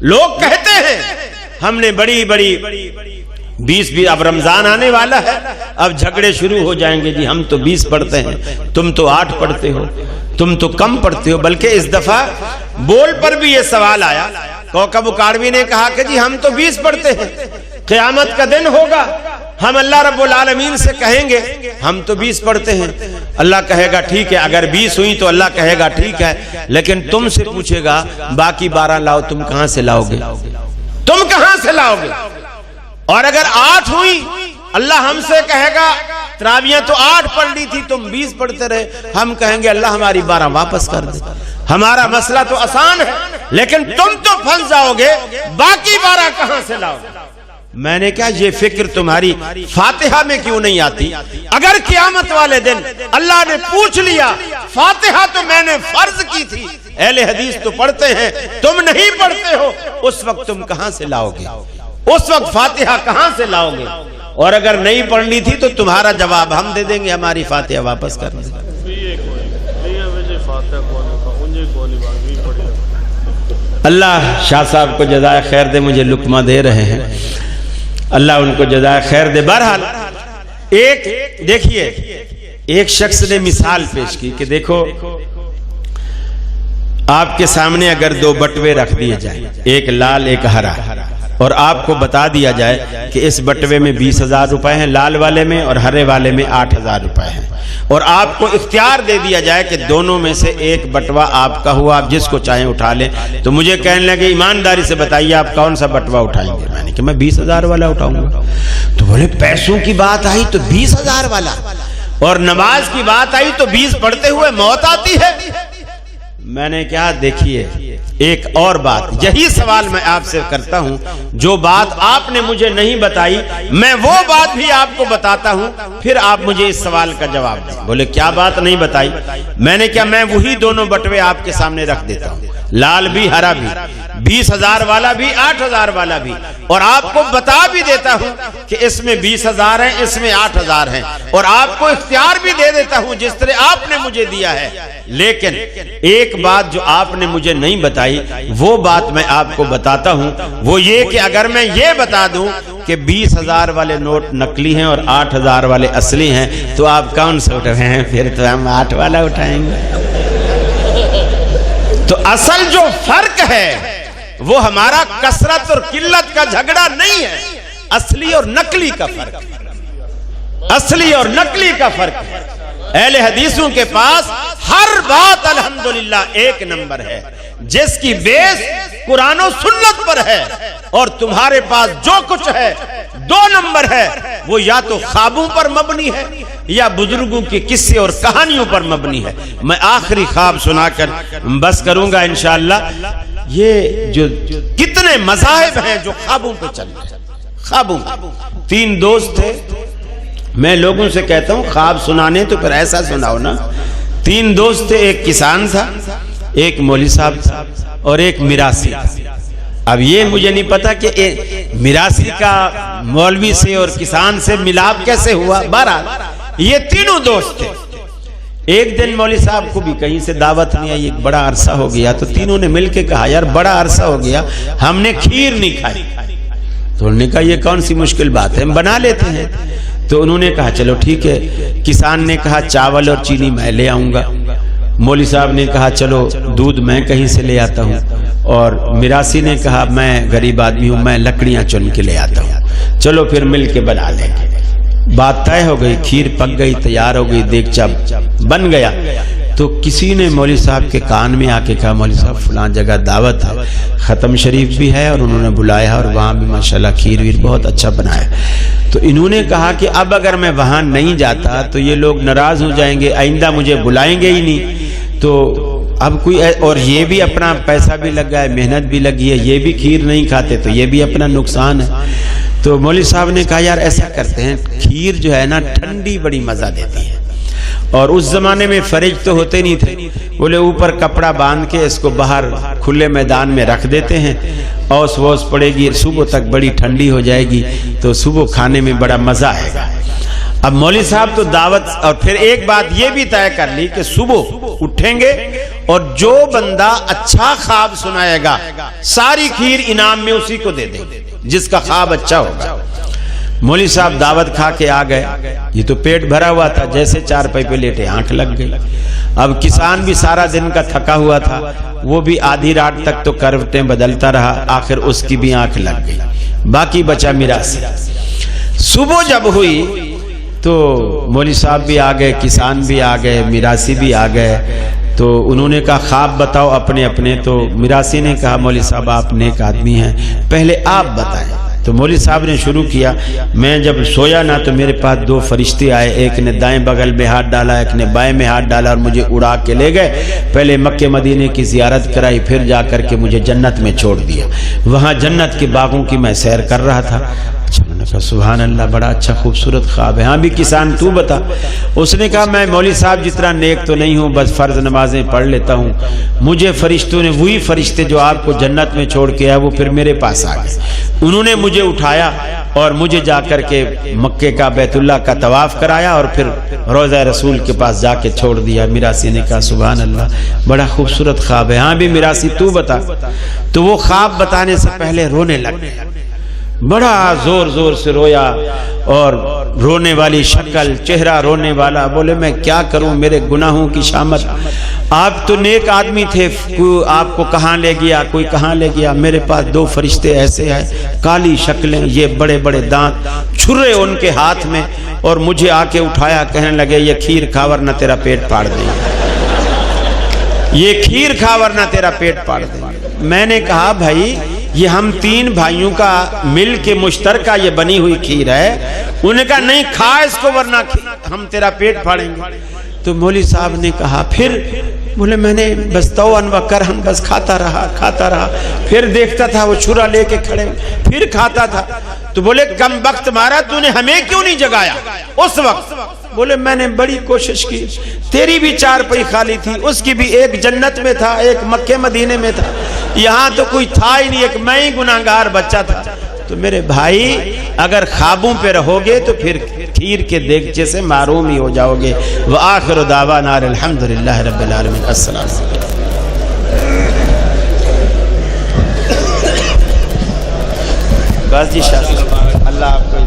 لوگ کہتے ہیں ہم نے بڑی 20 اب رمضان آنے والا ہے، اب جھگڑے شروع ہو جائیں گے، جی ہم تو 20 پڑھتے ہیں، تم تو 8 پڑھتے ہو، تم تو کم پڑھتے ہو۔ بلکہ اس دفعہ بول پر بھی یہ سوال آیا، کوکب اکاڑوی نے کہا کہ جی ہم تو 20 پڑھتے ہیں، قیامت کا دن ہوگا، ہم اللہ رب العالمین سے کہیں گے ہم تو 20 پڑھتے ہیں، اللہ کہے گا ٹھیک ہے، اگر 20 ہوئی تو اللہ کہے گا ٹھیک ہے، لیکن تم سے پوچھے گا باقی 12 لاؤ، تم کہاں سے لاؤ گے؟ تم کہاں سے لاؤ گے؟ اور اگر 8 ہوئی، اللہ ہم سے کہے گا تراویحیں تو 8 پڑھ لی تھی، تم 20 پڑھتے رہے، ہم کہیں گے اللہ ہماری 12 واپس کر دے۔ ہمارا مسئلہ تو آسان ہے، لیکن تم تو پھنس جاؤ گے، باقی 12 کہاں سے لاؤ گے؟ میں نے کہا یہ فکر تمہاری فاتحہ میں کیوں نہیں آتی؟ اگر قیامت والے دن اللہ نے پوچھ لیا فاتحہ تو میں نے فرض کی تھی، اہل حدیث تو پڑھتے ہیں، تم نہیں پڑھتے ہو، اس وقت تم کہاں سے لاؤ گے؟ اس وقت فاتحہ کہاں سے لاؤ گے؟ اور اگر نہیں پڑھنی تھی تو تمہارا جواب ہم دے دیں گے، ہماری فاتحہ واپس کر دیں۔ اللہ شاہ صاحب کو جزائے خیر دے، مجھے لقمہ دے رہے ہیں، اللہ ان کو جزائے خیر دے۔ بہرحال دیکھیے ایک شخص نے مثال پیش کی کہ دیکھو آپ کے سامنے اگر 2 بٹوے رکھ دیے جائیں، ایک لال ایک ہرا، اور آپ کو بتا دیا جائے کہ اس بٹوے میں 20,000 روپے ہیں، لال والے میں اور ہرے والے میں 8,000 روپے ہیں، اور آپ کو اختیار دے دیا جائے کہ دونوں میں سے ایک بٹوا آپ کا ہوا، آپ جس کو چاہیں اٹھا لیں، تو مجھے کہنے لگے ایمانداری سے بتائیے آپ کون سا بٹوا اٹھائیں گے؟ میں نے کہا میں 20,000 والا اٹھاؤں گا۔ تو بولے پیسوں کی بات آئی تو 20,000 والا، اور نماز کی بات آئی تو 20 پڑھتے ہوئے موت آتی ہے۔ میں نے کہا دیکھیے ایک اور بات، یہی سوال میں آپ سے کرتا ہوں، جو بات آپ نے مجھے نہیں بتائی میں وہ بات بھی آپ کو بتاتا ہوں، پھر آپ مجھے اس سوال کا جواب دیں۔ بولے کیا بات نہیں بتائی؟ میں نے کہا میں وہی دونوں بٹوے آپ کے سامنے رکھ دیتا ہوں، لال بھی ہرا بھی، 20,000 والا بھی 8,000 والا بھی، اور آپ کو بتا بھی دیتا ہوں کہ اس میں 20,000 ہیں، اس میں 8,000 ہیں، اور آپ کو اختیار بھی دے دیتا ہوں جس طرح آپ نے مجھے دیا ہے۔ لیکن ایک بات جو آپ نے مجھے نہیں بتائی وہ بات میں آپ کو بتاتا ہوں، وہ یہ کہ اگر میں یہ بتا دوں کہ 20,000 والے نوٹ نقلی ہیں اور 8,000 والے اصلی ہیں تو آپ کون سا اٹھائیں ہیں؟ پھر تو ہم 8 والا اٹھائیں گے۔ تو اصل جو فرق ہے وہ ہمارا کثرت اور قلت کا جھگڑا نہیں ہے، اصلی اور نقلی کا فرق ہے، اصلی اور نقلی کا فرق ہے۔ اہل حدیثوں کے پاس ہر بات الحمدللہ ایک نمبر ہے، جس کی بیس قرآن و سنت پر ہے، اور تمہارے پاس جو کچھ ہے 2 نمبر ہے، وہ یا تو خوابوں پر مبنی ہے یا بزرگوں کے قصے اور کہانیوں پر مبنی ہے۔ میں آخری خواب سنا کر بس کروں گا انشاءاللہ۔ یہ جو کتنے مذاہب ہیں جو خوابوں پہ چل رہے ہیں، خوابوں پہ۔ 3 دوست تھے، میں لوگوں سے کہتا ہوں خواب سنانے تو پھر ایسا سناؤ نا۔ 3 دوست تھے، ایک کسان تھا، ایک مولوی صاحب تھا، اور ایک میراثی۔ اب یہ مجھے نہیں پتا کہ میراثی کا مولوی سے اور کسان سے ملاپ کیسے ہوا، بہرحال یہ تینوں دوست تھے۔ ایک دن مولوی صاحب کو بھی کہیں سے دعوت نہیں آئی، ایک بڑا عرصہ ہو گیا، تو تینوں نے مل کے کہا یار بڑا عرصہ ہو گیا ہم نے کھیر نہیں کھائی۔ تو انہوں نے کہا یہ کون سی مشکل بات ہے، ہم بنا لیتے ہیں۔ تو انہوں نے کہا چلو ٹھیک ہے۔ کسان نے کہا چاول اور چینی میں لے آؤں گا، مولوی صاحب نے کہا چلو دودھ میں کہیں سے لے آتا ہوں، اور میراثی نے کہا میں غریب آدمی ہوں، میں لکڑیاں چن کے لے آتا ہوں، چلو پھر مل کے بنا لیں گے۔ بات طے ہو گئی، کھیر پک گئی، تیار ہو گئی، دیگچہ بن گیا۔ تو کسی نے مولوی صاحب کے کان میں آ کے کہا مولوی صاحب فلاں جگہ دعوت ہے، ختم شریف بھی ہے اور انہوں نے بلایا، اور وہاں بھی ماشاءاللہ کھیر ویر بہت اچھا بنایا۔ تو انہوں نے کہا کہ اب اگر میں وہاں نہیں جاتا تو یہ لوگ ناراض ہو جائیں گے، آئندہ مجھے بلائیں گے ہی نہیں، تو اب کوئی، اور یہ بھی اپنا پیسہ بھی لگا ہے، محنت بھی لگی ہے، یہ بھی کھیر نہیں کھاتے تو یہ بھی اپنا نقصان ہے۔ تو مولوی صاحب نے کہا یار ایسا کرتے ہیں، کھیر جو ہے نا ٹھنڈی بڑی مزہ دیتی ہے، اور اس زمانے میں فریج تو ہوتے نہیں تھے، بولے اوپر کپڑا باندھ کے اس کو باہر کھلے میدان میں رکھ دیتے ہیں، اوس ووس پڑے گی، صبح تک بڑی ٹھنڈی ہو جائے گی، تو صبح کھانے میں بڑا مزہ آئے گا۔ اب مولوی صاحب تو دعوت، اور پھر ایک بات یہ بھی طے کر لی کہ صبح اٹھیں گے اور جو بندہ اچھا خواب سنائے گا ساری کھیر انعام میں اسی کو دے دیں گے، جس کا خواب اچھا ہوگا۔ مولوی صاحب دعوت کھا کے آ گئے، یہ تو پیٹ بھرا ہوا تھا، جیسے چارپائی پہ لیٹے آنکھ لگ گئی۔ اب کسان بھی سارا دن کا تھکا ہوا تھا، وہ بھی آدھی رات تک تو کروٹیں بدلتا رہا، آخر اس کی بھی آنکھ لگ گئی، باقی بچا میراثی۔ صبح جب ہوئی تو مولوی صاحب بھی آ گئے، کسان بھی آ گئے، میراثی بھی آ گئے، تو انہوں نے کہا خواب بتاؤ اپنے اپنے۔ تو میراثی نے کہا مولوی صاحب آپ نیک آدمی ہیں، پہلے آپ بتائیں۔ تو مولوی صاحب نے شروع کیا، میں جب سویا نا تو میرے پاس دو فرشتے آئے، ایک نے دائیں بغل میں ہاتھ ڈالا، ایک نے بائیں میں ہاتھ ڈالا، اور مجھے اڑا کے لے گئے۔ پہلے مکہ مدینے کی زیارت کرائی، پھر جا کر کے مجھے جنت میں چھوڑ دیا۔ وہاں جنت کے باغوں کی میں سیر کر رہا تھا۔ میں نے کہا سبحان اللہ، بڑا اچھا خوبصورت خواب ہے۔ ہاں بھی کسان تو بتا۔ اس نے کہا میں مولوی صاحب جتنا نیک تو نہیں ہوں، بس فرض نمازیں پڑھ لیتا ہوں۔ مجھے فرشتوں نے، وہی فرشتے جو آپ کو جنت میں چھوڑ کے آئے، وہ پھر میرے پاس آ گئے۔ انہوں نے مجھے اٹھایا اور مجھے جا کر کے مکے کا بیت اللہ کا طواف کرایا، اور پھر روضہ رسول کے پاس جا کے چھوڑ دیا۔ میراثی نے کہا سبحان اللہ، بڑا خوبصورت خواب ہے۔ ہاں بھی میراثی تو بتا۔ تو وہ خواب بتانے سے پہلے رونے لگ گیا، بڑا زور زور سے رویا، اور رونے والی شکل، چہرہ رونے والا۔ بولے میں کیا کروں، میرے گناہوں کی شامت، آپ تو نیک آدمی تھے، کوئی آپ کو کہاں لے گیا، کوئی کہاں لے گیا۔ میرے پاس دو فرشتے ایسے ہیں، کالی شکلیں، یہ بڑے بڑے دانت، چھرے ان کے ہاتھ میں، اور مجھے آ کے اٹھایا، کہنے لگے یہ کھیر کھا ورنہ تیرا پیٹ پاڑ دیں گے، یہ کھیر کھا ورنہ تیرا پیٹ پاڑ دیں گے۔ میں نے کہا بھائی یہ ہم تین بھائیوں کا مل کے مشترکہ یہ بنی ہوئی کھیر ہے۔ انہوں نے کہا نہیں کھا اس کو ورنہ ہم تیرا پیٹ پھاڑیں گے۔ تو مولوی صاحب نے کہا پھر؟ بولے میں نے بس توان و کرہن بس کھاتا رہا، پھر دیکھتا تھا وہ چھرا لے کے کھڑے، پھر کھاتا تھا۔ تو بولے کم وقت مارا تو نے ہمیں کیوں نہیں جگایا اس وقت؟ بولے میں نے بڑی کوشش کی، تیری بھی چار پئی خالی تھی، اس کی بھی، ایک جنت میں تھا، ایک مکہ مدینے میں تھا، یہاں تو کوئی تھا ہی نہیں، ایک میں ہی گناہگار بچہ تھا۔ تو میرے بھائی اگر خوابوں پہ رہو گے تو پھر کھیر کے دیگچے سے محروم ہی ہو جاؤ گے۔ وآخر دعوانا الحمدللہ رب العالمین۔ السلام علیکم۔ بس جی شاہ اللہ آپ کو